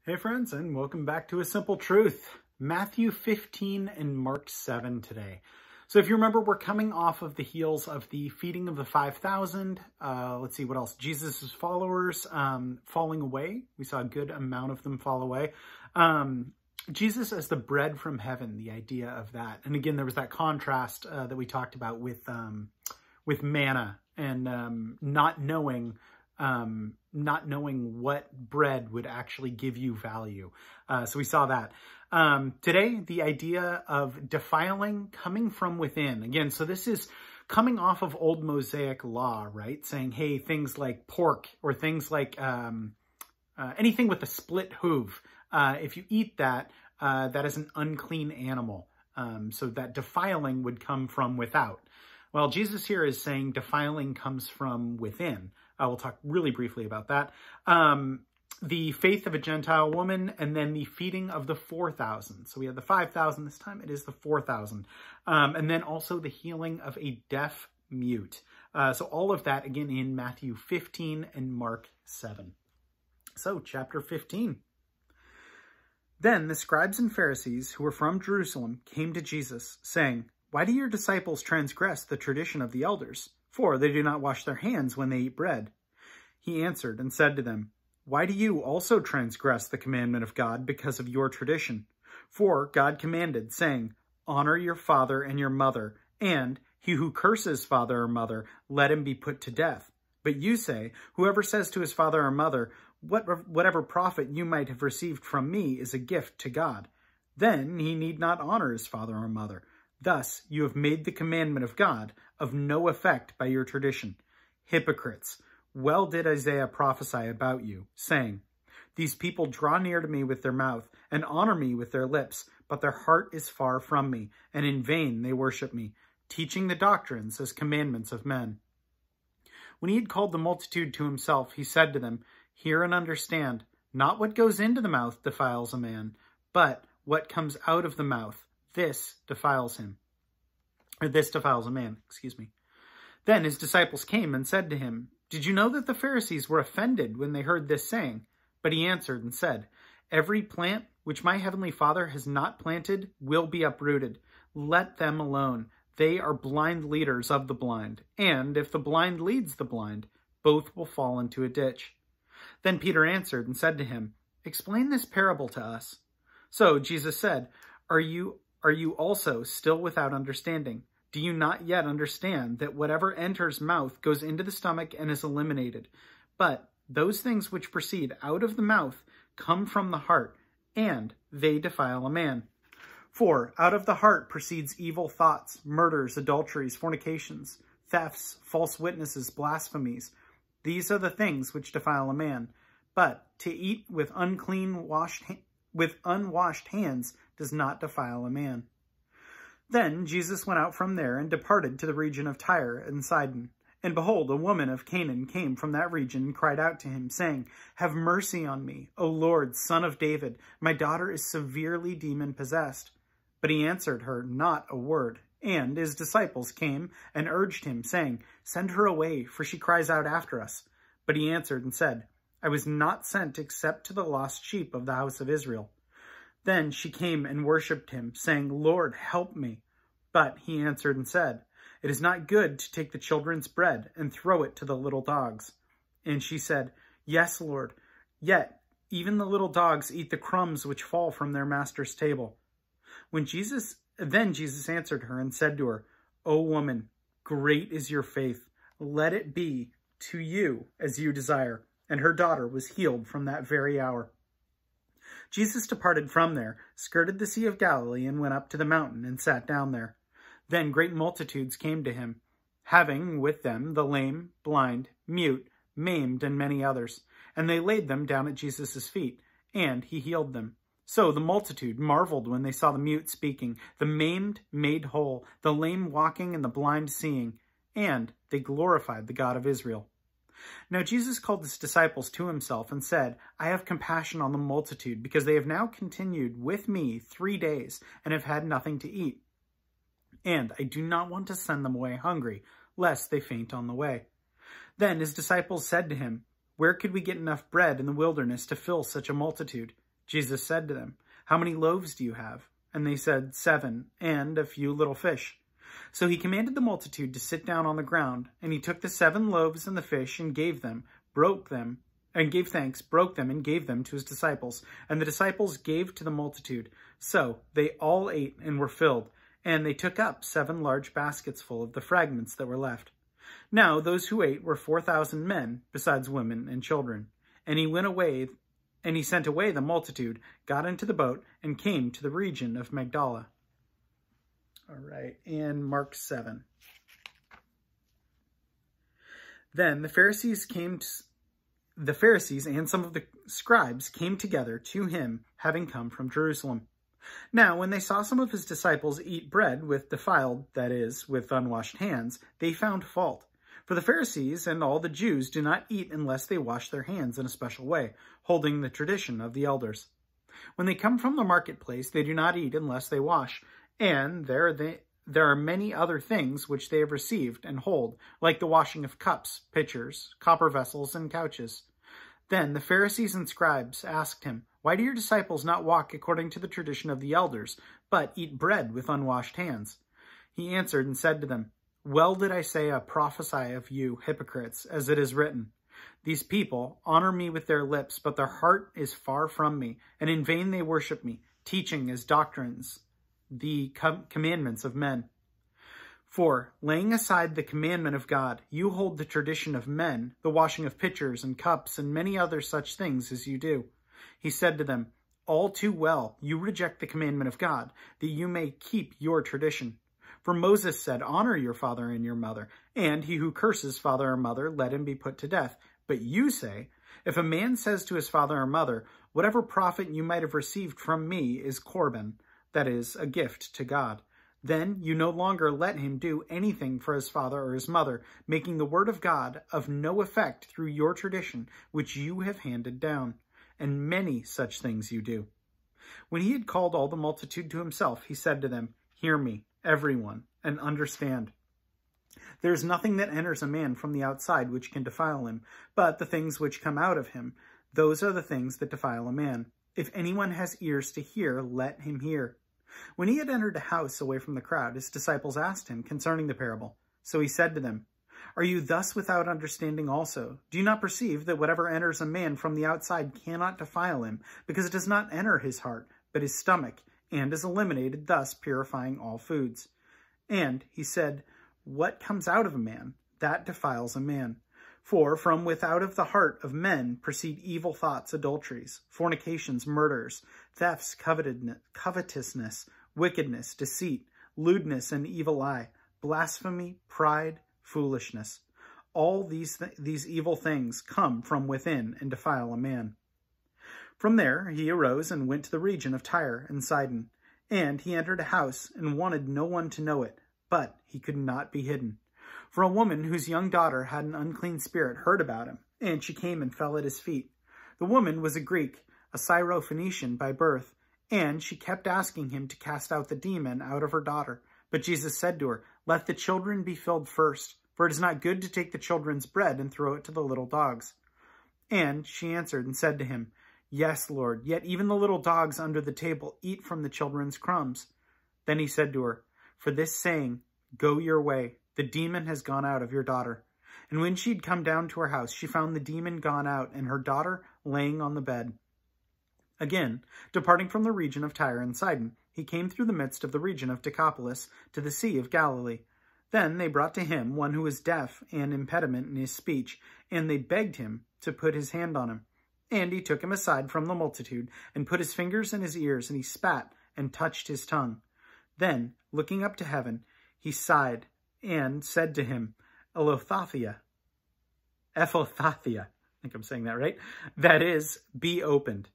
Hey friends, and welcome back to A Simple Truth. Matthew 15 and Mark 7 today. So if you remember, we're coming off of the heels of the feeding of the 5,000. Let's see what else. Jesus' followers falling away. We saw a good amount of them fall away. Jesus as the bread from heaven, the idea of that. And again, there was that contrast that we talked about with manna and not knowing what bread would actually give you value. So we saw that. Today, the idea of defiling coming from within. Again, so this is coming off of old Mosaic law, right? Saying, hey, things like pork or things like anything with a split hoof. If you eat that, that is an unclean animal. So that defiling would come from without. Well, Jesus here is saying defiling comes from within. We'll talk really briefly about that. The faith of a Gentile woman, and then the feeding of the 4,000. So we had the 5,000 this time. It is the 4,000. And then also the healing of a deaf mute. So all of that, again, in Matthew 15 and Mark 7. So chapter 15. Then the scribes and Pharisees who were from Jerusalem came to Jesus, saying, "Why do your disciples transgress the tradition of the elders? For they do not wash their hands when they eat bread." He answered and said to them, "Why do you also transgress the commandment of God because of your tradition? For God commanded, saying, 'Honor your father and your mother,' and 'He who curses father or mother, let him be put to death.' But you say, 'Whoever says to his father or mother, whatever profit you might have received from me is a gift to God, then he need not honor his father or mother. Thus you have made the commandment of God of no effect by your tradition. Hypocrites! Well did Isaiah prophesy about you, saying, 'These people draw near to me with their mouth and honor me with their lips, but their heart is far from me, and in vain they worship me, teaching the doctrines as commandments of men.' When he had called the multitude to himself, he said to them, 'Hear and understand. Not what goes into the mouth defiles a man, but what comes out of the mouth, this defiles him.' Or this defiles a man, excuse me. Then his disciples came and said to him, 'Did you know that the Pharisees were offended when they heard this saying?' But he answered and said, 'Every plant which my heavenly Father has not planted will be uprooted. Let them alone. They are blind leaders of the blind. And if the blind leads the blind, both will fall into a ditch.' Then Peter answered and said to him, 'Explain this parable to us.' So Jesus said, Are you also still without understanding? Do you not yet understand that whatever enters mouth goes into the stomach and is eliminated? But those things which proceed out of the mouth come from the heart, and they defile a man. For out of the heart proceeds evil thoughts, murders, adulteries, fornications, thefts, false witnesses, blasphemies. These are the things which defile a man. But to eat with unwashed hands does not defile a man." Then Jesus went out from there and departed to the region of Tyre and Sidon. And behold, a woman of Canaan came from that region and cried out to him, saying, "Have mercy on me, O Lord, Son of David. My daughter is severely demon-possessed." But he answered her not a word. And his disciples came and urged him, saying, "Send her away, for she cries out after us." But he answered and said, "I was not sent except to the lost sheep of the house of Israel." Then she came and worshipped him, saying, "Lord, help me." But he answered and said, "It is not good to take the children's bread and throw it to the little dogs." And she said, "Yes, Lord, yet even the little dogs eat the crumbs which fall from their master's table." Then Jesus answered her and said to her, "O woman, great is your faith. Let it be to you as you desire." And her daughter was healed from that very hour. Jesus departed from there, skirted the Sea of Galilee, and went up to the mountain and sat down there. Then great multitudes came to him, having with them the lame, blind, mute, maimed, and many others. And they laid them down at Jesus' feet, and he healed them. So the multitude marveled when they saw the mute speaking, the maimed made whole, the lame walking, and the blind seeing, and they glorified the God of Israel. Now Jesus called his disciples to himself and said, "I have compassion on the multitude, because they have now continued with me 3 days and have had nothing to eat. And I do not want to send them away hungry, lest they faint on the way." Then his disciples said to him, "Where could we get enough bread in the wilderness to fill such a multitude?" Jesus said to them, "How many loaves do you have?" And they said, 7, and a few little fish. So he commanded the multitude to sit down on the ground, and he took the 7 loaves and the fish and gave them, broke them, and gave thanks, broke them, and gave them to his disciples. And the disciples gave to the multitude. So they all ate and were filled, and they took up 7 large baskets full of the fragments that were left. Now those who ate were 4,000 men, besides women and children. And he sent away the multitude, got into the boat, and came to the region of Magdala. All right, and Mark 7. Then the Pharisees and some of the scribes came together to him, having come from Jerusalem. Now, when they saw some of his disciples eat bread with defiled, that is, with unwashed hands, they found fault. For the Pharisees and all the Jews do not eat unless they wash their hands in a special way, holding the tradition of the elders. When they come from the marketplace, they do not eat unless they wash, and there are many other things which they have received and hold, like the washing of cups, pitchers, copper vessels, and couches. Then the Pharisees and scribes asked him, "Why do your disciples not walk according to the tradition of the elders, but eat bread with unwashed hands?" He answered and said to them, "Well did Isaiah prophesy of you, hypocrites, as it is written, 'These people honor me with their lips, but their heart is far from me, and in vain they worship me, teaching as doctrines the commandments of men.' For, laying aside the commandment of God, you hold the tradition of men, the washing of pitchers and cups, and many other such things as you do." He said to them, "All too well, you reject the commandment of God, that you may keep your tradition. For Moses said, 'Honor your father and your mother,' and he who curses father or mother, let him be put to death. But you say, if a man says to his father or mother, 'Whatever profit you might have received from me is Corban,' that is, a gift to God, then you no longer let him do anything for his father or his mother, making the word of God of no effect through your tradition, which you have handed down. And many such things you do." When he had called all the multitude to himself, he said to them, "Hear me, everyone, and understand. There is nothing that enters a man from the outside which can defile him, but the things which come out of him, those are the things that defile a man. If anyone has ears to hear, let him hear." When he had entered a house away from the crowd, his disciples asked him concerning the parable. So he said to them, "Are you thus without understanding also? Do you not perceive that whatever enters a man from the outside cannot defile him, because it does not enter his heart, but his stomach, and is eliminated, thus purifying all foods? And he said, what comes out of a man, that defiles a man. For from without of the heart of men proceed evil thoughts, adulteries, fornications, murders, thefts, covetousness, wickedness, deceit, lewdness, and evil eye, blasphemy, pride, foolishness. All these evil things come from within and defile a man." From there he arose and went to the region of Tyre and Sidon. And he entered a house and wanted no one to know it, but he could not be hidden. For a woman whose young daughter had an unclean spirit heard about him, and she came and fell at his feet. The woman was a Greek, a Syrophoenician by birth, and she kept asking him to cast out the demon out of her daughter. But Jesus said to her, "Let the children be filled first, for it is not good to take the children's bread and throw it to the little dogs." And she answered and said to him, "Yes, Lord, yet even the little dogs under the table eat from the children's crumbs." Then he said to her, "For this saying, go your way. The demon has gone out of your daughter." And when she had come down to her house, she found the demon gone out and her daughter laying on the bed. Again, departing from the region of Tyre and Sidon, he came through the midst of the region of Decapolis to the Sea of Galilee. Then they brought to him one who was deaf and impediment in his speech, and they begged him to put his hand on him. And he took him aside from the multitude, and put his fingers in his ears, and he spat and touched his tongue. Then, looking up to heaven, he sighed and said to him, Ephathathia, I think I'm saying that right, that is, be opened.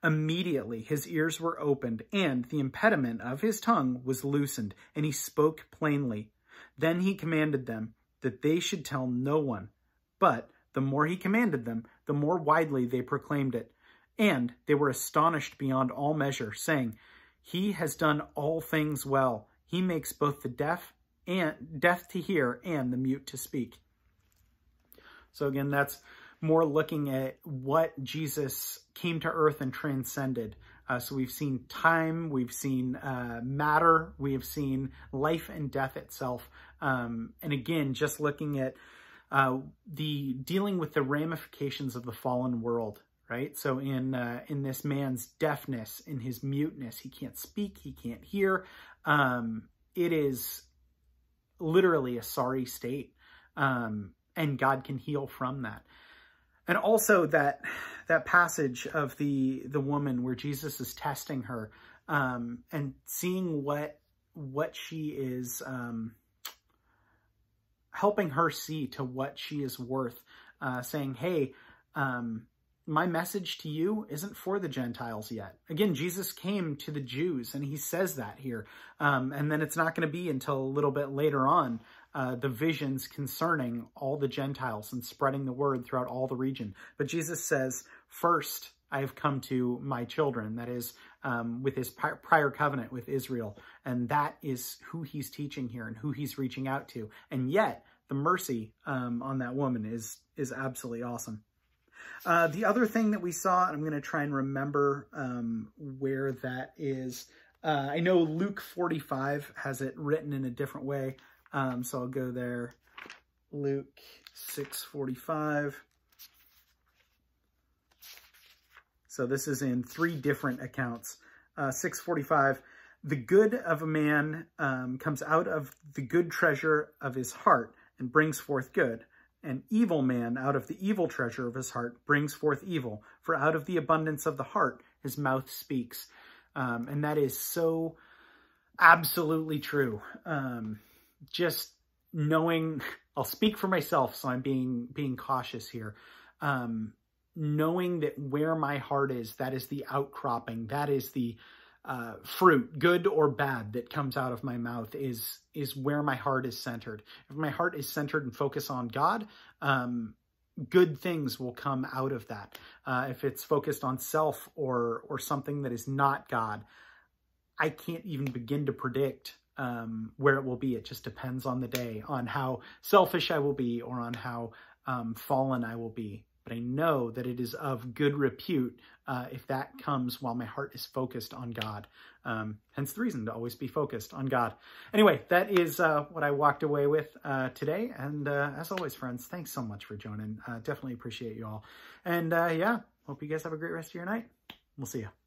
Immediately his ears were opened, and the impediment of his tongue was loosened, and he spoke plainly. Then he commanded them that they should tell no one. But the more he commanded them, the more widely they proclaimed it. And they were astonished beyond all measure, saying, "He has done all things well. He makes both the deaf to hear and the mute to speak." So again, that's more looking at what Jesus came to earth and transcended. So we've seen time, we've seen matter, we have seen life and death itself. And again, just looking at the dealing with the ramifications of the fallen world, right? So in this man's deafness, in his muteness, he can't speak, he can't hear. It is literally a sorry state, and God can heal from that. And also that passage of the woman where Jesus is testing her, and seeing what she is helping her see to what she is worth, saying, hey, my message to you isn't for the Gentiles yet. Again, Jesus came to the Jews, and he says that here. And then it's not going to be until a little bit later on, the visions concerning all the Gentiles and spreading the word throughout all the region. But Jesus says, first, I have come to my children, that is, with his prior covenant with Israel. And that is who he's teaching here and who he's reaching out to. And yet, the mercy on that woman is absolutely awesome. The other thing that we saw, and I'm going to try and remember where that is. I know Luke 45 has it written in a different way, so I'll go there. Luke 6:45. So this is in 3 different accounts. 6:45, the good of a man comes out of the good treasure of his heart and brings forth good. An evil man out of the evil treasure of his heart brings forth evil. For out of the abundance of the heart, his mouth speaks. And that is so absolutely true. Just knowing, I'll speak for myself, so I'm being cautious here. Knowing that where my heart is, that is the outcropping, that is the fruit, good or bad, that comes out of my mouth is where my heart is centered. If my heart is centered and focused on God, good things will come out of that. If it's focused on self or something that is not God, I can't even begin to predict where it will be. It just depends on the day, on how selfish I will be or on how fallen I will be. But I know that it is of good repute if that comes while my heart is focused on God. Hence the reason to always be focused on God. Anyway, that is what I walked away with today. And as always, friends, thanks so much for joining. Definitely appreciate you all. And yeah, hope you guys have a great rest of your night. We'll see you.